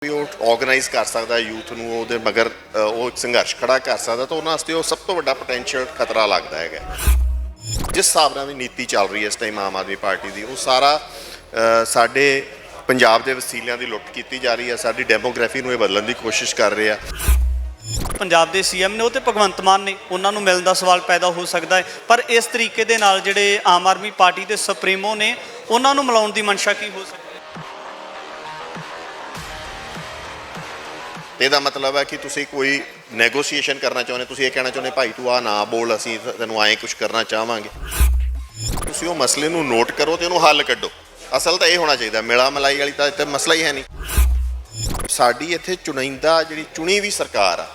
ਵੀ ਉਹ ਆਰਗੇਨਾਈਜ਼ ਕਰ ਸਕਦਾ ਯੂਥ ਨੂੰ ਉਹਦੇ ਮਗਰ ਉਹ ਇੱਕ ਸੰਘਰਸ਼ ਖੜਾ ਕਰ ਸਕਦਾ ਤਾਂ ਉਹਨਾਂ ਵਾਸਤੇ ਉਹ ਸਭ ਤੋਂ ਵੱਡਾ ਪੋਟੈਂਸ਼ੀਅਲ ਖਤਰਾ ਲੱਗਦਾ ਹੈਗਾ। ਜਿਸ ਹਿਸਾਬ ਨਾਲ ਵੀ ਨੀਤੀ ਚੱਲ ਰਹੀ ਹੈ ਇਸ ਟਾਈਮ ਆਮ ਆਦਮੀ ਪਾਰਟੀ ਦੀ, ਉਹ ਸਾਰਾ ਸਾਡੇ ਪੰਜਾਬ ਦੇ ਵਸੀਲਿਆਂ ਦੀ ਲੁੱਟ ਕੀਤੀ ਜਾ ਰਹੀ ਹੈ। ਸਾਡੀ ਡੈਮੋਗ੍ਰਾਫੀ ਨੂੰ ਇਹ ਬਦਲਣ ਦੀ ਕੋਸ਼ਿਸ਼ ਕਰ ਰਹੇ ਆ। ਪੰਜਾਬ ਦੇ ਸੀਐਮ ਨੇ ਉਹ ਤੇ ਭਗਵੰਤ ਮਾਨ ਨੇ, ਉਹਨਾਂ ਨੂੰ ਮਿਲਣ ਦਾ ਸਵਾਲ ਪੈਦਾ ਹੋ ਸਕਦਾ ਹੈ, ਪਰ ਇਸ ਤਰੀਕੇ ਦੇ ਨਾਲ ਜਿਹੜੇ ਆਮ ਆਦਮੀ ਪਾਰਟੀ ਦੇ ਸੁਪਰੀਮੋ ਨੇ ਉਹਨਾਂ ਨੂੰ ਮਿਲਾਉਣ ਦੀ ਮਨਸ਼ਾ ਕੀ ਹੋ ਸਕਦੀ ਹੈ? ਇਹਦਾ ਮਤਲਬ ਹੈ ਕਿ ਤੁਸੀਂ ਕੋਈ ਨੈਗੋਸੀਏਸ਼ਨ ਕਰਨਾ ਚਾਹੁੰਦੇ, ਤੁਸੀਂ ਇਹ ਕਹਿਣਾ ਚਾਹੁੰਦੇ ਭਾਈ ਤੂੰ ਆ ਨਾ ਬੋਲ, ਅਸੀਂ ਤੈਨੂੰ ਐਂ ਕੁਝ ਕਰਨਾ ਚਾਹਾਂਗੇ। ਤੁਸੀਂ ਉਹ ਮਸਲੇ ਨੂੰ ਨੋਟ ਕਰੋ ਤੇ ਉਹਨੂੰ ਹੱਲ ਕੱਢੋ। ਅਸਲ ਤਾਂ ਇਹ ਹੋਣਾ ਚਾਹੀਦਾ, ਮਿਲਾ ਮਲਾਈ ਵਾਲੀ ਤਾਂ ਇੱਥੇ ਮਸਲਾ ਹੀ ਹੈ ਨਹੀਂ। ਸਾਡੀ ਇੱਥੇ ਚੁਣਿੰਦਾ ਜਿਹੜੀ ਚੁਣੀ ਵੀ ਸਰਕਾਰ ਆ,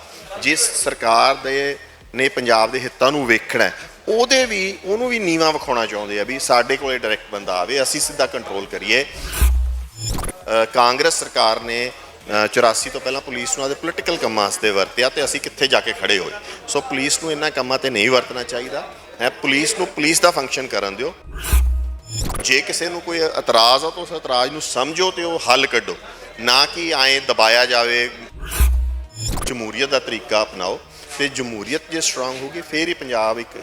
ਜਿਸ ਸਰਕਾਰ ਦੇ ਨੇ ਪੰਜਾਬ ਦੇ ਹਿੱਤਾਂ ਨੂੰ ਵੇਖਣਾ, ਉਹਨੂੰ ਵੀ ਨੀਵਾਂ ਵਿਖਾਉਣਾ ਚਾਹੁੰਦੇ ਆ ਵੀ ਸਾਡੇ ਕੋਲੇ ਡਾਇਰੈਕਟ ਬੰਦਾ ਆਵੇ, ਅਸੀਂ ਸਿੱਧਾ ਕੰਟਰੋਲ ਕਰੀਏ। ਕਾਂਗਰਸ ਸਰਕਾਰ ਨੇ 84 ਤੋਂ ਪਹਿਲਾਂ ਪੁਲਿਸ ਨੂੰ ਆਪਦੇ ਪੋਲੀਟੀਕਲ ਕੰਮਾਂ ਵਾਸਤੇ ਵਰਤਿਆ ਤੇ ਅਸੀਂ ਕਿੱਥੇ ਜਾ ਕੇ ਖੜੇ ਹੋਏ। ਸੋ ਪੁਲਿਸ ਨੂੰ ਇਹਨਾਂ ਕੰਮਾਂ ਤੇ ਨਹੀਂ ਵਰਤਣਾ ਚਾਹੀਦਾ ਹੈ। ਪੁਲਿਸ ਨੂੰ ਪੁਲਿਸ ਦਾ ਫੰਕਸ਼ਨ ਕਰਨ ਦਿਓ। ਜੇ ਕਿਸੇ ਨੂੰ ਕੋਈ ਇਤਰਾਜ਼ ਆ ਤਾਂ ਉਸ ਇਤਰਾਜ਼ ਨੂੰ ਸਮਝੋ ਤੇ ਉਹ ਹੱਲ ਕੱਢੋ, ਨਾ ਕਿ ਐਂ ਦਬਾਇਆ ਜਾਵੇ। ਜਮਹੂਰੀਅਤ ਦਾ ਤਰੀਕਾ ਅਪਣਾਓ ਤੇ ਜਮਹੂਰੀਅਤ ਜੇ ਸਟਰੋਂਗ ਹੋਊਗੀ ਫਿਰ ਹੀ ਪੰਜਾਬ ਇੱਕ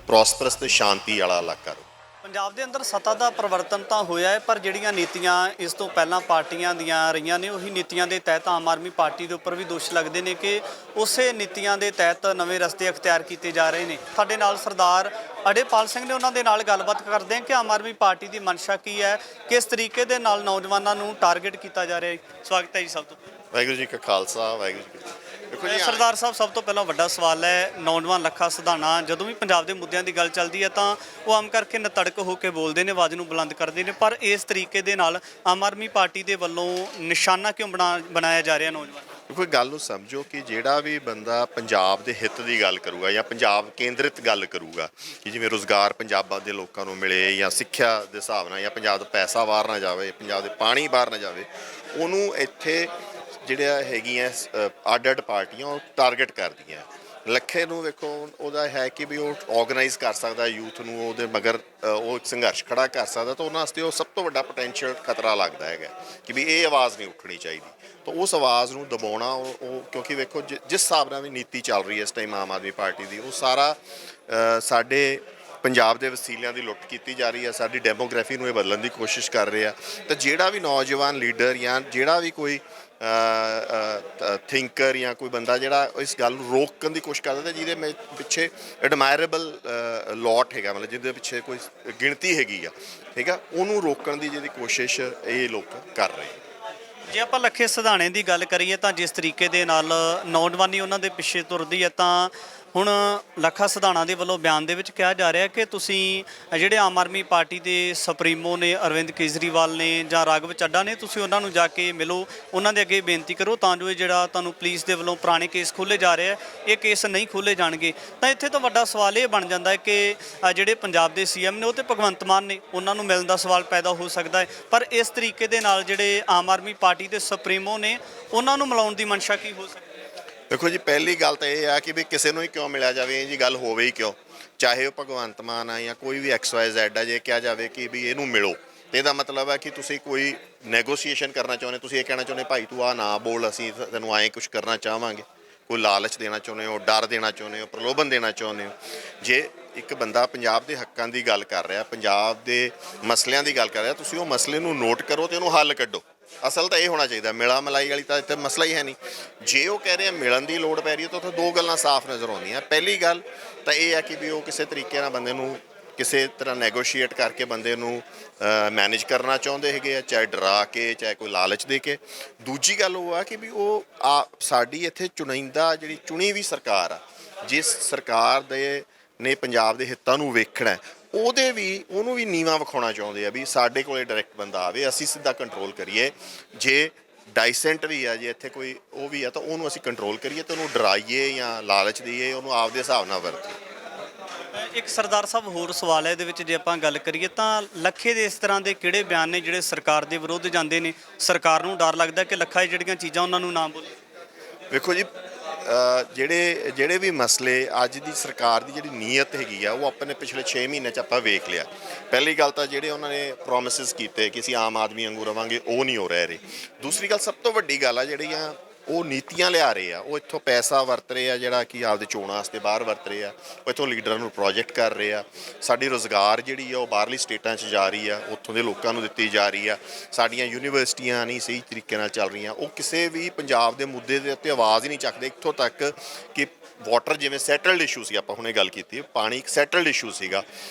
ਪ੍ਰੋਸਪਰਸ ਤੇ ਸ਼ਾਂਤੀ ਵਾਲਾ ਇਲਾਕਾ ਰਹੂ। ਪੰਜਾਬ ਦੇ ਅੰਦਰ ਸੱਤਾ ਦਾ ਪਰਿਵਰਤਨ ਤਾਂ ਹੋਇਆ ਹੈ, ਪਰ ਜਿਹੜੀਆਂ ਨੀਤੀਆਂ ਇਸ ਤੋਂ ਪਹਿਲਾਂ ਪਾਰਟੀਆਂ ਦੀਆਂ ਰਹੀਆਂ ਨੇ, ਉਹੀ ਨੀਤੀਆਂ ਦੇ ਤਹਿਤ ਆਮ ਆਦਮੀ ਪਾਰਟੀ ਦੇ ਉੱਪਰ ਵੀ ਦੋਸ਼ ਲੱਗਦੇ ਨੇ ਕਿ ਉਸੇ ਨੀਤੀਆਂ ਦੇ ਤਹਿਤ ਨਵੇਂ ਰਸਤੇ ਅਖਤਿਆਰ ਕੀਤੇ ਜਾ ਰਹੇ ਨੇ। ਸਾਡੇ ਨਾਲ ਸਰਦਾਰ ਅੜੇਪਾਲ ਸਿੰਘ ਨੇ, ਉਹਨਾਂ ਦੇ ਨਾਲ ਗੱਲਬਾਤ ਕਰਦੇ ਹਾਂ ਕਿ ਆਮ ਆਦਮੀ ਪਾਰਟੀ ਦੀ ਮਨਸ਼ਾ ਕੀ ਹੈ, ਕਿਸ ਤਰੀਕੇ ਦੇ ਨਾਲ ਨੌਜਵਾਨਾਂ ਨੂੰ ਟਾਰਗੇਟ ਕੀਤਾ ਜਾ ਰਿਹਾ ਹੈ। ਸਵਾਗਤ ਹੈ ਜੀ ਸਭ ਤੋਂ। ਵਾਹਿਗੁਰੂ ਜੀ ਕਾ ਖਾਲਸਾ, ਵਾਹਿਗੁਰੂ ਜੀ ਕੀ ਫਤਿਹ। ਦੇਖੋ ਜੀ ਸਰਦਾਰ ਸਾਹਿਬ, ਸਭ ਤੋਂ ਪਹਿਲਾਂ ਵੱਡਾ ਸਵਾਲ ਹੈ, ਨੌਜਵਾਨ ਲੱਖਾ ਸਿਧਾਣਾ ਜਦੋਂ ਵੀ ਪੰਜਾਬ ਦੇ ਮੁੱਦਿਆਂ ਦੀ ਗੱਲ ਚੱਲਦੀ ਹੈ ਤਾਂ ਉਹ ਆਮ ਕਰਕੇ ਨਤੜਕ ਹੋ ਕੇ ਬੋਲਦੇ ਨੇ, ਆਵਾਜ਼ ਨੂੰ ਬੁਲੰਦ ਕਰਦੇ ਨੇ, ਪਰ ਇਸ ਤਰੀਕੇ ਦੇ ਨਾਲ ਆਮ ਆਦਮੀ ਪਾਰਟੀ ਦੇ ਵੱਲੋਂ ਨਿਸ਼ਾਨਾ ਕਿਉਂ ਬਣਾਇਆ ਜਾ ਰਿਹਾ ਨੌਜਵਾਨ? ਕੋਈ ਗੱਲ ਨੂੰ ਸਮਝੋ ਕਿ ਜਿਹੜਾ ਵੀ ਬੰਦਾ ਪੰਜਾਬ ਦੇ ਹਿੱਤ ਦੀ ਗੱਲ ਕਰੂਗਾ ਜਾਂ ਪੰਜਾਬ ਕੇਂਦਰਿਤ ਗੱਲ ਕਰੂਗਾ ਕਿ ਜਿਵੇਂ ਰੁਜ਼ਗਾਰ ਪੰਜਾਬ ਦੇ ਲੋਕਾਂ ਨੂੰ ਮਿਲੇ ਜਾਂ ਸਿੱਖਿਆ ਦੇ ਹਿਸਾਬ ਨਾਲ ਜਾਂ ਪੰਜਾਬ ਦਾ ਪੈਸਾ ਬਾਹਰ ਨਾ ਜਾਵੇ, ਪੰਜਾਬ ਦੇ ਪਾਣੀ ਬਾਹਰ ਨਾ ਜਾਵੇ, ਉਹਨੂੰ ਇੱਥੇ ਜਿਹੜੀਆਂ ਹੈਗੀਆਂ ਅੱਡ ਅੱਡ ਪਾਰਟੀਆਂ ਉਹ ਟਾਰਗੇਟ ਕਰਦੀਆਂ। ਲੱਖੇ ਨੂੰ ਵੇਖੋ, ਉਹਦਾ ਹੈ ਕਿ ਵੀ ਉਹ ਆਰਗੇਨਾਈਜ਼ ਕਰ ਸਕਦਾ ਯੂਥ ਨੂੰ, ਉਹਦੇ ਮਗਰ ਉਹ ਇੱਕ ਸੰਘਰਸ਼ ਖੜਾ ਕਰ ਸਕਦਾ ਤਾਂ ਉਹਨਾਂ ਵਾਸਤੇ ਉਹ ਸਭ ਤੋਂ ਵੱਡਾ ਪੋਟੈਂਸ਼ੀਅਲ ਖਤਰਾ ਲੱਗਦਾ ਹੈਗਾ ਕਿ ਵੀ ਇਹ ਆਵਾਜ਼ ਨਹੀਂ ਉੱਠਣੀ ਚਾਹੀਦੀ। ਤਾਂ ਉਸ ਆਵਾਜ਼ ਨੂੰ ਦਬਾਉਣਾ ਉਹ ਕਿਉਂਕਿ ਵੇਖੋ ਜਿਸ ਹਿਸਾਬ ਨਾਲ ਵੀ ਨੀਤੀ ਚੱਲ ਰਹੀ ਹੈ ਇਸ ਟਾਈਮ ਆਮ ਆਦਮੀ ਪਾਰਟੀ ਦੀ, ਉਹ ਸਾਰਾ ਸਾਡੇ ਪੰਜਾਬ ਦੇ ਵਸੀਲਿਆਂ ਦੀ ਲੁੱਟ ਕੀਤੀ ਜਾ ਰਹੀ ਹੈ। ਸਾਡੀ ਡੈਮੋਗ੍ਰਾਫੀ ਨੂੰ ਇਹ ਬਦਲਣ ਦੀ ਕੋਸ਼ਿਸ਼ ਕਰ ਰਹੇ ਆ। ਤਾਂ ਜਿਹੜਾ ਵੀ ਨੌਜਵਾਨ ਲੀਡਰ ਜਾਂ ਜਿਹੜਾ ਵੀ ਕੋਈ ਥਿੰਕਰ ਜਾਂ ਕੋਈ ਬੰਦਾ ਜਿਹੜਾ ਇਸ ਗੱਲ ਨੂੰ ਰੋਕਣ ਦੀ ਕੋਸ਼ਿਸ਼ ਕਰਦਾ ਤਾਂ ਜਿਹਦੇ ਪਿੱਛੇ ਐਡਮਾਇਰੇਬਲ ਲੋਟ ਹੈਗਾ, ਮਤਲਬ ਜਿਹਦੇ ਪਿੱਛੇ ਕੋਈ ਗਿਣਤੀ ਹੈਗੀ ਆ, ਠੀਕ ਆ, ਉਹਨੂੰ ਰੋਕਣ ਦੀ ਜਿਹੜੀ ਕੋਸ਼ਿਸ਼ ਇਹ ਲੋਕ ਕਰ ਰਹੇ। ਜੇ ਆਪਾਂ ਲੱਖੇ ਸਿਧਾਣੇ ਦੀ ਗੱਲ ਕਰੀਏ ਤਾਂ ਜਿਸ ਤਰੀਕੇ ਦੇ ਨਾਲ ਨੌਜਵਾਨੀ ਉਹਨਾਂ ਦੇ ਪਿੱਛੇ ਤੁਰਦੀ ਹੈ, ਤਾਂ ਹੁਣ ਲੱਖਾ ਸਿਧਾਣਾ ਦੇ ਵੱਲੋਂ ਬਿਆਨ ਦੇ ਵਿੱਚ ਕਿਹਾ ਜਾ ਰਿਹਾ ਕਿ ਤੁਸੀਂ ਜਿਹੜੇ ਆਮ ਆਦਮੀ ਪਾਰਟੀ ਦੇ ਸੁਪਰੀਮੋ ਨੇ, ਅਰਵਿੰਦ ਕੇਜਰੀਵਾਲ ਨੇ ਜਾਂ ਰਾਘਵ ਚੱਡਾ ਨੇ, ਤੁਸੀਂ ਉਹਨਾਂ ਨੂੰ ਜਾ ਕੇ ਮਿਲੋ, ਉਹਨਾਂ ਦੇ ਅੱਗੇ ਬੇਨਤੀ ਕਰੋ ਤਾਂ ਜੋ ਇਹ ਜਿਹੜਾ ਤੁਹਾਨੂੰ ਪੁਲਿਸ ਦੇ ਵੱਲੋਂ ਪੁਰਾਣੇ ਕੇਸ ਖੋਲ੍ਹੇ ਜਾ ਰਹੇ ਆ, ਇਹ ਕੇਸ ਨਹੀਂ ਖੋਲ੍ਹੇ ਜਾਣਗੇ। ਤਾਂ ਇੱਥੇ ਤੋਂ ਵੱਡਾ ਸਵਾਲ ਇਹ ਬਣ ਜਾਂਦਾ ਹੈ ਕਿ ਜਿਹੜੇ ਪੰਜਾਬ ਦੇ ਸੀਐਮ ਨੇ ਉਹ ਤੇ ਭਗਵੰਤ ਮਾਨ ਨੇ, ਉਹਨਾਂ ਨੂੰ ਮਿਲਣ ਦਾ ਸਵਾਲ ਪੈਦਾ ਹੋ ਸਕਦਾ ਹੈ, ਪਰ ਇਸ ਤਰੀਕੇ ਦੇ ਨਾਲ ਜਿਹੜੇ ਆਮ ਆਦਮੀ ਪਾਰਟੀ ਦੇ ਸੁਪਰੀਮੋ ਨੇ ਉਹਨਾਂ ਨੂੰ ਮਿਲਾਉਣ ਦੀ ਮਨਸ਼ਾ ਕੀ ਹੋ ਸਕਦੀ ਹੈ? ਦੇਖੋ ਜੀ, ਪਹਿਲੀ ਗੱਲ ਤਾਂ ਇਹ ਆ ਕਿ ਵੀ ਕਿਸੇ ਨੂੰ ਹੀ ਕਿਉਂ ਮਿਲਿਆ ਜਾਵੇ, ਇਹ ਜੀ ਗੱਲ ਹੋਵੇ ਹੀ ਕਿਉਂ, ਚਾਹੇ ਉਹ ਭਗਵੰਤ ਮਾਨ ਆ ਜਾਂ ਕੋਈ ਵੀ XYZ ਆ। ਜੇ ਕਿਹਾ ਜਾਵੇ ਕਿ ਵੀ ਇਹਨੂੰ ਮਿਲੋ ਤੇ ਇਹਦਾ ਮਤਲਬ ਹੈ ਕਿ ਤੁਸੀਂ ਕੋਈ ਨੈਗੋਸੀਏਸ਼ਨ ਕਰਨਾ ਚਾਹੁੰਦੇ, ਤੁਸੀਂ ਇਹ ਕਹਿਣਾ ਚਾਹੁੰਦੇ ਭਾਈ ਤੂੰ ਆ ਨਾ ਬੋਲ, ਅਸੀਂ ਤੈਨੂੰ ਐਂ ਕੁਝ ਕਰਨਾ ਚਾਹਾਂਗੇ। ਕੋਈ ਲਾਲਚ ਦੇਣਾ ਚਾਹੁੰਦੇ ਹੋ, ਡਰ ਦੇਣਾ ਚਾਹੁੰਦੇ ਹੋ, ਪ੍ਰਲੋਭਨ ਦੇਣਾ ਚਾਹੁੰਦੇ ਹੋ। ਜੇ ਇੱਕ ਬੰਦਾ ਪੰਜਾਬ ਦੇ ਹੱਕਾਂ ਦੀ ਗੱਲ ਕਰ ਰਿਹਾ, ਪੰਜਾਬ ਦੇ ਮਸਲਿਆਂ ਦੀ ਗੱਲ ਕਰ ਰਿਹਾ, ਤੁਸੀਂ ਉਹ ਮਸਲੇ ਨੂੰ ਨੋਟ ਕਰੋ ਤੇ ਉਹਨੂੰ ਹੱਲ ਕੱਢੋ। ਅਸਲ ਤਾਂ ਇਹ ਹੋਣਾ ਚਾਹੀਦਾ, ਮਿਲਾ ਮਲਾਈ ਵਾਲੀ ਤਾਂ ਇੱਥੇ ਮਸਲਾ ਹੀ ਹੈ ਨਹੀਂ। ਜੇ ਉਹ ਕਹਿ ਰਹੇ ਮਿਲਣ ਦੀ ਲੋੜ ਪੈ ਰਹੀ ਹੈ ਤਾਂ ਉੱਥੇ ਦੋ ਗੱਲਾਂ ਸਾਫ਼ ਨਜ਼ਰ ਆਉਂਦੀਆਂ। ਪਹਿਲੀ ਗੱਲ ਤਾਂ ਇਹ ਹੈ ਕਿ ਵੀ ਉਹ ਕਿਸੇ ਤਰੀਕੇ ਨਾਲ ਬੰਦੇ ਨੂੰ ਕਿਸੇ ਤਰ੍ਹਾਂ ਨੈਗੋਸ਼ੀਏਟ ਕਰਕੇ ਬੰਦੇ ਨੂੰ ਮੈਨੇਜ ਕਰਨਾ ਚਾਹੁੰਦੇ ਹੈਗੇ ਆ, ਚਾਹੇ ਡਰਾ ਕੇ, ਚਾਹੇ ਕੋਈ ਲਾਲਚ ਦੇ ਕੇ। ਦੂਜੀ ਗੱਲ ਉਹ ਆ ਕਿ ਵੀ ਉਹ ਸਾਡੀ ਇੱਥੇ ਚੁਣਿੰਦਾ ਜਿਹੜੀ ਚੁਣੀ ਵੀ ਸਰਕਾਰ ਆ, ਜਿਸ ਸਰਕਾਰ ਦੇ ਨੇ ਪੰਜਾਬ ਦੇ ਹਿੱਤਾਂ ਨੂੰ ਵੇਖਣਾ, ਉਹਨੂੰ ਵੀ ਨੀਵਾਂ ਵਿਖਾਉਣਾ ਚਾਹੁੰਦੇ ਆ ਵੀ ਸਾਡੇ ਕੋਲੇ ਡਾਇਰੈਕਟ ਬੰਦਾ ਆਵੇ, ਅਸੀਂ ਸਿੱਧਾ ਕੰਟਰੋਲ ਕਰੀਏ। ਜੇ ਡਾਈਸੈਂਟ ਵੀ ਆ, ਜੇ ਇੱਥੇ ਕੋਈ ਉਹ ਵੀ ਆ ਤਾਂ ਉਹਨੂੰ ਅਸੀਂ ਕੰਟਰੋਲ ਕਰੀਏ ਤੇ ਉਹਨੂੰ ਡਰਾਈਏ ਜਾਂ ਲਾਲਚ ਦਈਏ, ਉਹਨੂੰ ਆਪਦੇ ਹਿਸਾਬ ਨਾਲ ਵਰਤੀਏ। ਇੱਕ ਸਰਦਾਰ ਸਾਹਿਬ ਹੋਰ ਸਵਾਲ ਹੈ ਇਹਦੇ ਵਿੱਚ, ਜੇ ਆਪਾਂ ਗੱਲ ਕਰੀਏ ਤਾਂ ਲੱਖੇ ਦੇ ਇਸ ਤਰ੍ਹਾਂ ਦੇ ਕਿਹੜੇ ਬਿਆਨ ਨੇ ਜਿਹੜੇ ਸਰਕਾਰ ਦੇ ਵਿਰੁੱਧ ਜਾਂਦੇ ਨੇ? ਸਰਕਾਰ ਨੂੰ ਡਰ ਲੱਗਦਾ ਕਿ ਲੱਖਾ ਜਿਹੜੀਆਂ ਚੀਜ਼ਾਂ ਉਹਨਾਂ ਨੂੰ ਨਾ ਬੋਲੇ। ਵੇਖੋ ਜੀ, ਜਿਹੜੇ ਵੀ ਮਸਲੇ ਅੱਜ ਦੀ ਸਰਕਾਰ ਦੀ ਜਿਹੜੀ ਨੀਅਤ ਹੈਗੀ ਆ ਉਹ ਆਪਣੇ ਪਿਛਲੇ 6 ਮਹੀਨੇ 'ਚ ਆਪਾਂ ਵੇਖ ਲਿਆ। ਪਹਿਲੀ ਗੱਲ ਤਾਂ ਜਿਹੜੇ ਉਹਨਾਂ ਨੇ ਪ੍ਰੋਮਿਸਿਸ ਕੀਤੇ ਕਿ ਅਸੀਂ ਆਮ ਆਦਮੀ ਵਾਂਗੂ ਰਵਾਂਗੇ, ਉਹ ਨਹੀਂ ਹੋ ਰਹੇ। ਦੂਸਰੀ ਗੱਲ, ਸਭ ਤੋਂ ਵੱਡੀ ਗੱਲ ਆ ਜਿਹੜੀਆਂ ਉਹ ਨੀਤੀਆਂ ਲਿਆ ਰਹੇ ਆ, ਉਹ ਇੱਥੋਂ ਪੈਸਾ ਵਰਤ ਰਹੇ ਆ ਜਿਹੜਾ ਕਿ ਆਪਦੇ ਚੋਣਾਂ ਵਾਸਤੇ ਬਾਹਰ ਵਰਤ ਰਹੇ ਆ, ਉਹ ਇੱਥੋਂ ਲੀਡਰਾਂ ਨੂੰ ਪ੍ਰੋਜੈਕਟ ਕਰ ਰਹੇ ਆ। ਸਾਡੀ ਰੁਜ਼ਗਾਰ ਜਿਹੜੀ ਆ ਉਹ ਬਾਹਰਲੀ ਸਟੇਟਾਂ 'ਚ ਜਾ ਰਹੀ ਆ, ਉੱਥੋਂ ਦੇ ਲੋਕਾਂ ਨੂੰ ਦਿੱਤੀ ਜਾ ਰਹੀ ਆ। ਸਾਡੀਆਂ ਯੂਨੀਵਰਸਿਟੀਆਂ ਨਹੀਂ ਸਹੀ ਤਰੀਕੇ ਨਾਲ ਚੱਲ ਰਹੀਆਂ। ਉਹ ਕਿਸੇ ਵੀ ਪੰਜਾਬ ਦੇ ਮੁੱਦੇ ਦੇ ਉੱਤੇ ਆਵਾਜ਼ ਹੀ ਨਹੀਂ ਚੱਕਦੇ, ਇੱਥੋਂ ਤੱਕ ਕਿ ਵਾਟਰ ਜਿਵੇਂ ਸੈਟਲਡ ਇਸ਼ੂ ਸੀ, ਆਪਾਂ ਹੁਣੇ ਗੱਲ ਕੀਤੀ, ਪਾਣੀ ਇੱਕ ਸੈਟਲਡ ਇਸ਼ੂ ਸੀਗਾ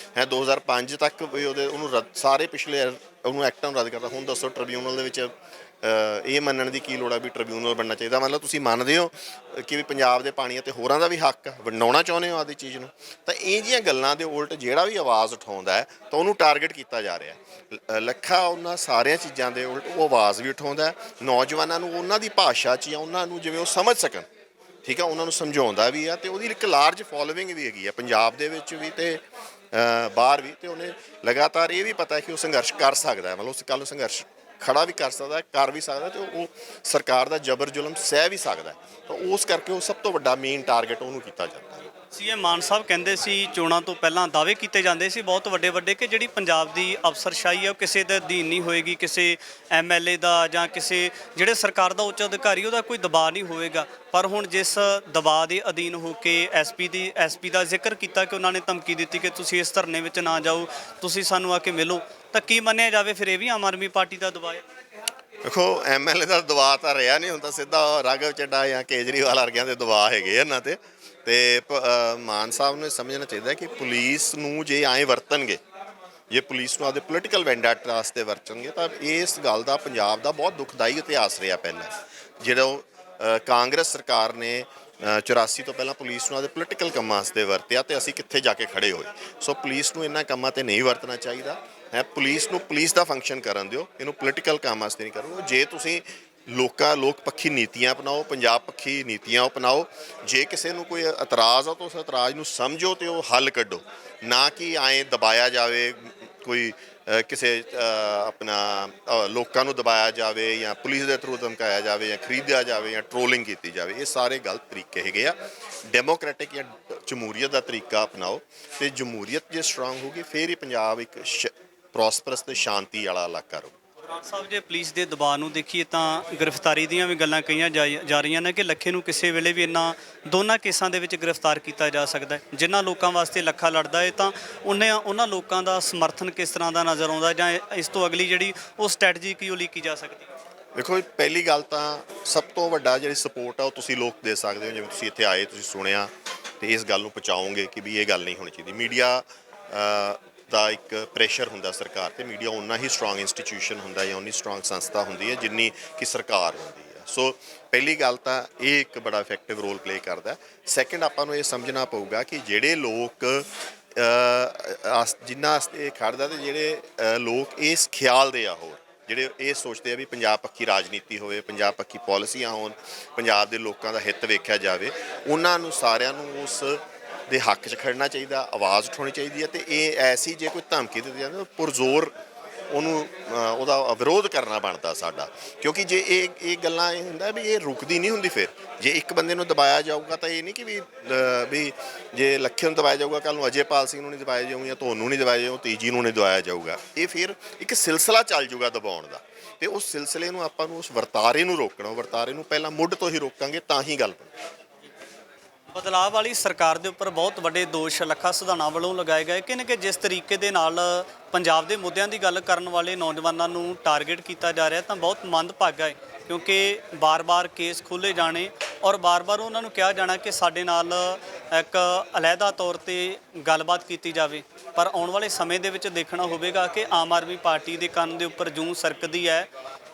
2005 ਤੱਕ ਵੀ ਉਹਨੂੰ ਸਾਰੇ ਪਿਛਲੇ ਉਹਨੂੰ ਐਕਟਾਂ ਨੂੰ ਰੱਦ ਕਰਦਾ। ਹੁਣ ਦੱਸੋ ਟ੍ਰਿਬਿਊਨਲ ਦੇ ਵਿੱਚ ਇਹ ਮੰਨਣ ਦੀ ਕੀ ਲੋੜ ਆ ਵੀ ਟ੍ਰਿਬਿਊਨਲ ਬਣਨਾ ਚਾਹੀਦਾ? ਮਤਲਬ ਤੁਸੀਂ ਮੰਨਦੇ ਹੋ ਕਿ ਵੀ ਪੰਜਾਬ ਦੇ ਪਾਣੀ ਅਤੇ ਹੋਰਾਂ ਦਾ ਵੀ ਹੱਕ ਆ, ਵੰਡਾਉਣਾ ਚਾਹੁੰਦੇ ਹੋ ਆਦੀ ਚੀਜ਼ ਨੂੰ। ਤਾਂ ਇਹ ਜਿਹੀਆਂ ਗੱਲਾਂ ਦੇ ਉਲਟ ਜਿਹੜਾ ਵੀ ਆਵਾਜ਼ ਉਠਾਉਂਦਾ ਹੈ ਤਾਂ ਉਹਨੂੰ ਟਾਰਗੇਟ ਕੀਤਾ ਜਾ ਰਿਹਾ। ਲੱਖਾ ਉਹਨਾਂ ਸਾਰੀਆਂ ਚੀਜ਼ਾਂ ਦੇ ਉਲਟ ਉਹ ਆਵਾਜ਼ ਵੀ ਉਠਾਉਂਦਾ, ਨੌਜਵਾਨਾਂ ਨੂੰ ਉਹਨਾਂ ਦੀ ਭਾਸ਼ਾ 'ਚ ਜਾਂ ਉਹਨਾਂ ਨੂੰ ਜਿਵੇਂ ਉਹ ਸਮਝ ਸਕਣ, ਠੀਕ ਆ, ਉਹਨਾਂ ਨੂੰ ਸਮਝਾਉਂਦਾ ਵੀ ਆ। ਅਤੇ ਉਹਦੀ ਇੱਕ ਲਾਰਜ ਫੋਲੋਵਿੰਗ ਵੀ ਹੈਗੀ ਆ ਪੰਜਾਬ ਦੇ ਵਿੱਚ ਵੀ ਅਤੇ ਬਾਹਰ ਵੀ। ਅਤੇ ਉਹਨੇ ਲਗਾਤਾਰ ਇਹ ਵੀ ਪਤਾ ਕਿ ਉਹ ਸੰਘਰਸ਼ ਕਰ ਸਕਦਾ, ਮਤਲਬ ਉਸ ਕੱਲ੍ਹ ਨੂੰ ਸੰਘਰਸ਼ ਖੜਾ ਵੀ ਕਰ ਵੀ ਸਕਦਾ, ਅਤੇ ਉਹ ਸਰਕਾਰ ਦਾ ਜ਼ਬਰ ਜ਼ੁਲਮ ਸਹਿ ਵੀ ਸਕਦਾ। ਤਾਂ ਉਸ ਕਰਕੇ ਉਹ ਸਭ ਤੋਂ ਵੱਡਾ ਮੇਨ ਟਾਰਗੇਟ ਉਹਨੂੰ ਕੀਤਾ ਜਾਂਦਾ। ਸੀਐਮ ਮਾਨ ਸਾਹਿਬ ਕਹਿੰਦੇ ਸੀ ਚੋਣਾਂ ਤੋਂ ਪਹਿਲਾਂ ਦਾਅਵੇ ਕੀਤੇ ਜਾਂਦੇ ਸੀ ਬਹੁਤ ਵੱਡੇ ਕਿ ਜਿਹੜੀ ਪੰਜਾਬ ਦੀ ਅਫਸਰਸ਼ਾਹੀ ਹੈ ਉਹ ਕਿਸੇ ਦੇ ਅਧੀਨ ਨਹੀਂ ਹੋਏਗੀ, ਕਿਸੇ ਐਮਐਲਏ ਦਾ ਜਾਂ ਕਿਸੇ ਜਿਹੜੇ ਸਰਕਾਰ ਦਾ ਉੱਚ ਅਧਿਕਾਰੀ ਉਹਦਾ ਕੋਈ ਦਬਾਅ ਨਹੀਂ ਹੋਵੇਗਾ। ਪਰ ਹੁਣ ਜਿਸ ਦਬਾਅ ਦੇ ਅਧੀਨ ਹੋ ਕੇ ਐਸਪੀ ਦਾ ਜ਼ਿਕਰ ਕੀਤਾ ਕਿ ਉਹਨਾਂ ਨੇ ਧਮਕੀ ਦਿੱਤੀ ਕਿ ਤੁਸੀਂ ਇਸ ਧਰਨੇ ਵਿੱਚ ਨਾ ਜਾਓ, ਤੁਸੀਂ ਸਾਨੂੰ ਆ ਕੇ ਮਿਲੋ, ਤਾਂ ਕੀ ਮੰਨਿਆ ਜਾਵੇ ਫਿਰ ਇਹ ਵੀ ਆਮ ਆਦਮੀ ਪਾਰਟੀ ਦਾ ਦਬਾਅ ਹੈ? ਦੇਖੋ, ਐਮਐਲਏ ਦਾ ਦਬਾਅ ਤਾਂ ਰਿਹਾ ਨਹੀਂ ਹੁੰਦਾ, ਸਿੱਧਾ ਰਾਘਵ ਚੱਡਾ ਜਾਂ ਕੇਜਰੀਵਾਲ ਵਰਗਿਆਂ ਦੇ ਦਬਾਅ ਹੈਗੇ ਇਹਨਾਂ 'ਤੇ। ਅਤੇ ਮਾਨ ਸਾਹਿਬ ਨੂੰ ਸਮਝਣਾ ਚਾਹੀਦਾ ਕਿ ਪੁਲਿਸ ਨੂੰ ਜੇ ਐਂ ਵਰਤਣਗੇ, ਜੇ ਪੁਲਿਸ ਨੂੰ ਆਪਦੇ ਪੋਲੀਟੀਕਲ ਵੈਂਡਾਟਾ ਵਾਸਤੇ ਵਰਤਣਗੇ, ਤਾਂ ਇਸ ਗੱਲ ਦਾ ਪੰਜਾਬ ਦਾ ਬਹੁਤ ਦੁਖਦਾਈ ਇਤਿਹਾਸ ਰਿਹਾ। ਪਹਿਲਾਂ ਜਦੋਂ ਕਾਂਗਰਸ ਸਰਕਾਰ ਨੇ 84 ਤੋਂ ਪਹਿਲਾਂ ਪੁਲਿਸ ਨੂੰ ਆਪਦੇ ਪੋਲੀਟੀਕਲ ਕੰਮਾਂ ਵਾਸਤੇ ਵਰਤਿਆ, ਅਤੇ ਅਸੀਂ ਕਿੱਥੇ ਜਾ ਕੇ ਖੜੇ ਹੋਏ। ਸੋ ਪੁਲਿਸ ਨੂੰ ਇਹਨਾਂ ਕੰਮਾਂ 'ਤੇ ਨਹੀਂ ਵਰਤਣਾ ਚਾਹੀਦਾ ਹੈ। ਪੁਲਿਸ ਨੂੰ ਪੁਲਿਸ ਦਾ ਫੰਕਸ਼ਨ ਕਰਨ ਦਿਓ, ਇਹਨੂੰ ਪੋਲੀਟੀਕਲ ਕੰਮ ਵਾਸਤੇ ਨਹੀਂ ਕਰੋ। ਜੇ ਤੁਸੀਂ ਲੋਕ ਪੱਖੀ ਨੀਤੀਆਂ ਅਪਣਾਓ, ਪੰਜਾਬ ਪੱਖੀ ਨੀਤੀਆਂ ਅਪਣਾਓ। ਜੇ ਕਿਸੇ ਨੂੰ ਕੋਈ ਇਤਰਾਜ਼ ਆ ਤਾਂ ਉਸ ਇਤਰਾਜ਼ ਨੂੰ ਸਮਝੋ ਅਤੇ ਉਹ ਹੱਲ ਕੱਢੋ, ਨਾ ਕਿ ਐਂ ਦਬਾਇਆ ਜਾਵੇ, ਕੋਈ ਕਿਸੇ ਲੋਕਾਂ ਨੂੰ ਦਬਾਇਆ ਜਾਵੇ ਜਾਂ ਪੁਲਿਸ ਦੇ ਥਰੂ ਧਮਕਾਇਆ ਜਾਵੇ ਜਾਂ ਖਰੀਦਿਆ ਜਾਵੇ ਜਾਂ ਟਰੋਲਿੰਗ ਕੀਤੀ ਜਾਵੇ। ਇਹ ਸਾਰੇ ਗਲਤ ਤਰੀਕੇ ਹੈਗੇ ਆ। ਡੈਮੋਕ੍ਰੈਟਿਕ ਜਾਂ ਜਮਹੂਰੀਅਤ ਦਾ ਤਰੀਕਾ ਅਪਣਾਓ, ਅਤੇ ਜਮਹੂਰੀਅਤ ਜੇ ਸਟਰੋਂਗ ਹੋਊਗੀ ਫਿਰ ਹੀ ਪੰਜਾਬ ਇੱਕ ਪ੍ਰੋਸਪਰਸ ਅਤੇ ਸ਼ਾਂਤੀ ਵਾਲਾ ਇਲਾਕਾ ਰਹੂ। ਬਰਾੜ ਸਾਹਿਬ, ਜੇ ਪੁਲਿਸ ਦੇ ਦਬਾਅ ਨੂੰ ਦੇਖੀਏ ਤਾਂ ਗ੍ਰਿਫਤਾਰੀ ਦੀਆਂ ਵੀ ਗੱਲਾਂ ਕਹੀਆਂ ਜਾ ਰਹੀਆਂ ਨੇ ਕਿ ਲੱਖੇ ਨੂੰ ਕਿਸੇ ਵੇਲੇ ਵੀ ਦੋਨਾਂ ਕੇਸਾਂ ਦੇ ਵਿੱਚ ਗ੍ਰਿਫਤਾਰ ਕੀਤਾ ਜਾ ਸਕਦਾ ਹੈ। ਜਿਨ੍ਹਾਂ ਲੋਕਾਂ ਵਾਸਤੇ ਲੱਖਾ ਲੜਦਾ ਹੈ ਤਾਂ ਉਹਨਾਂ ਲੋਕਾਂ ਦਾ ਸਮਰਥਨ ਕਿਸ ਤਰ੍ਹਾਂ ਦਾ ਨਜ਼ਰ ਆਉਂਦਾ, ਜਾਂ ਇਸ ਤੋਂ ਅਗਲੀ ਜਿਹੜੀ ਉਹ ਸਟ੍ਰੈਟਜੀ ਕੀ ਉਲੀਕੀ ਜਾ ਸਕਦੀ? ਦੇਖੋ, ਪਹਿਲੀ ਗੱਲ ਤਾਂ ਸਭ ਤੋਂ ਵੱਡਾ ਜਿਹੜੀ ਸਪੋਰਟ ਆ ਉਹ ਤੁਸੀਂ ਲੋਕ ਦੇ ਸਕਦੇ ਹੋ। ਜਿਵੇਂ ਤੁਸੀਂ ਇੱਥੇ ਆਏ, ਤੁਸੀਂ ਸੁਣਿਆ ਅਤੇ ਇਸ ਗੱਲ ਨੂੰ ਪਹੁੰਚਾਓਗੇ ਕਿ ਵੀ ਇਹ ਗੱਲ ਨਹੀਂ ਹੋਣੀ ਚਾਹੀਦੀ। ਮੀਡੀਆ ਦਾ ਇੱਕ ਪ੍ਰੈਸ਼ਰ ਹੁੰਦਾ ਸਰਕਾਰ 'ਤੇ। ਮੀਡੀਆ ਓਨਾ ਹੀ ਸਟਰੋਂਗ ਇੰਸਟੀਟਿਊਸ਼ਨ ਹੁੰਦਾ ਜਾਂ ਓਨੀ ਸਟਰੋਂਗ ਸੰਸਥਾ ਹੁੰਦੀ ਹੈ ਜਿੰਨੀ ਕਿ ਸਰਕਾਰ ਹੁੰਦੀ ਹੈ। ਸੋ ਪਹਿਲੀ ਗੱਲ ਤਾਂ ਇਹ ਇੱਕ ਬੜਾ ਇਫੈਕਟਿਵ ਰੋਲ ਪਲੇ ਕਰਦਾ। ਸੈਕਿੰਡ, ਆਪਾਂ ਨੂੰ ਇਹ ਸਮਝਣਾ ਪਊਗਾ ਕਿ ਜਿਹੜੇ ਲੋਕ ਜਿਨ੍ਹਾਂ ਵਾਸਤੇ ਖੜਦਾ, ਅਤੇ ਜਿਹੜੇ ਲੋਕ ਇਸ ਖਿਆਲ ਦੇ ਆ, ਹੋਰ ਜਿਹੜੇ ਇਹ ਸੋਚਦੇ ਆ ਵੀ ਪੰਜਾਬ ਪੱਖੀ ਰਾਜਨੀਤੀ ਹੋਵੇ, ਪੰਜਾਬ ਪੱਖੀ ਪਾਲਿਸੀਆਂ ਹੋਣ, ਪੰਜਾਬ ਦੇ ਲੋਕਾਂ ਦਾ ਹਿੱਤ ਵੇਖਿਆ ਜਾਵੇ, ਉਹਨਾਂ ਨੂੰ ਸਾਰਿਆਂ ਨੂੰ ਉਸ ਦੇ ਹੱਕ 'ਚ ਖੜਨਾ ਚਾਹੀਦਾ, ਆਵਾਜ਼ ਉਠਾਉਣੀ ਚਾਹੀਦੀ ਹੈ। ਅਤੇ ਇਹ ਐਸੀ ਜੇ ਕੋਈ ਧਮਕੀ ਦਿੱਤੀ ਜਾਂਦੀ ਪੁਰਜ਼ੋਰ ਉਹਨੂੰ ਉਹਦਾ ਵਿਰੋਧ ਕਰਨਾ ਬਣਦਾ ਸਾਡਾ। ਕਿਉਂਕਿ ਜੇ ਇਹ ਗੱਲਾਂ ਇਹ ਹੁੰਦਾ ਵੀ ਇਹ ਰੁਕਦੀ ਨਹੀਂ ਹੁੰਦੀ। ਫਿਰ ਜੇ ਇੱਕ ਬੰਦੇ ਨੂੰ ਦਬਾਇਆ ਜਾਊਗਾ ਤਾਂ ਇਹ ਨਹੀਂ ਕਿ ਵੀ ਜੇ ਲੱਖੇ ਨੂੰ ਦਬਾਇਆ ਜਾਊਗਾ, ਕੱਲ੍ਹ ਨੂੰ ਅਜੇਪਾਲ ਸਿੰਘ ਨੂੰ ਨਹੀਂ ਦਬਾਇਆ ਜਾਊਗਾ, ਜਾਂ ਤੁਹਾਨੂੰ ਨਹੀਂ ਦਬਾਇਆ ਜਾਊਗਾ, ਤੀਜੀ ਨੂੰ ਨਹੀਂ ਦਬਾਇਆ ਜਾਊਗਾ। ਇਹ ਫਿਰ ਇੱਕ ਸਿਲਸਿਲਾ ਚੱਲ ਜੂਗਾ ਦਬਾਉਣ ਦਾ, ਅਤੇ ਉਸ ਸਿਲਸਿਲੇ ਨੂੰ ਆਪਾਂ ਨੂੰ ਉਸ ਵਰਤਾਰੇ ਨੂੰ ਰੋਕਣਾ। ਵਰਤਾਰੇ ਨੂੰ ਪਹਿਲਾਂ ਮੁੱਢ ਤੋਂ ਹੀ ਰੋਕਾਂਗੇ ਤਾਂ ਹੀ ਗੱਲ ਬਣੇਗੀ। ਬਦਲਾਅ ਵਾਲੀ ਸਰਕਾਰ ਦੇ ਉੱਪਰ ਬਹੁਤ ਵੱਡੇ ਦੋਸ਼ ਲੱਖਾ ਸਿਧਾਣਾ ਵੱਲੋਂ ਲਗਾਏ ਗਏ ਕਿ ਜਿਸ ਤਰੀਕੇ ਦੇ ਨਾਲ ਪੰਜਾਬ ਦੇ ਮੁੱਦਿਆਂ ਦੀ ਗੱਲ ਕਰਨ ਵਾਲੇ ਨੌਜਵਾਨਾਂ ਨੂੰ ਟਾਰਗੇਟ ਕੀਤਾ ਜਾ ਰਿਹਾ ਤਾਂ ਬਹੁਤ ਮੰਦਭਾਗਾ ਹੈ। ਕਿਉਂਕਿ ਬਾਰ-ਬਾਰ ਕੇਸ ਖੋਲ੍ਹੇ ਜਾਣੇ ਔਰ ਬਾਰ-ਬਾਰ ਉਹਨਾਂ ਨੂੰ ਕਿਹਾ ਜਾਣਾ ਕਿ ਸਾਡੇ ਨਾਲ ਇੱਕ ਅਲੱਗਾ ਤੌਰ 'ਤੇ ਗੱਲਬਾਤ ਕੀਤੀ ਜਾਵੇ। ਪਰ ਆਉਣ ਵਾਲੇ ਸਮੇਂ ਦੇ ਵਿੱਚ ਦੇਖਣਾ ਹੋਵੇਗਾ ਕਿ ਆਮ ਆਦਮੀ ਪਾਰਟੀ ਦੇ ਕੰਨ ਦੇ ਉੱਪਰ ਜੂੰ ਸਰਕਦੀ ਹੈ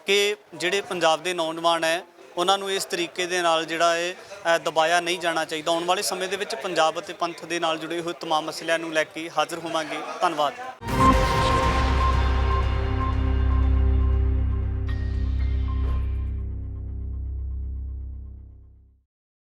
ਕਿ ਜਿਹੜੇ ਪੰਜਾਬ ਦੇ ਨੌਜਵਾਨ ਹੈ ਉਹਨਾਂ ਨੂੰ ਇਸ ਤਰੀਕੇ ਦੇ ਨਾਲ ਜਿਹੜਾ ਹੈ ਦਬਾਇਆ ਨਹੀਂ ਜਾਣਾ ਚਾਹੀਦਾ। ਆਉਣ ਵਾਲੇ ਸਮੇਂ ਦੇ ਵਿੱਚ ਪੰਜਾਬ ਅਤੇ ਪੰਥ ਦੇ ਨਾਲ ਜੁੜੇ ਹੋਏ ਤਮਾਮ ਮਸਲਿਆਂ ਨੂੰ ਲੈ ਕੇ ਹਾਜ਼ਰ ਹੋਵਾਂਗੇ। ਧੰਨਵਾਦ।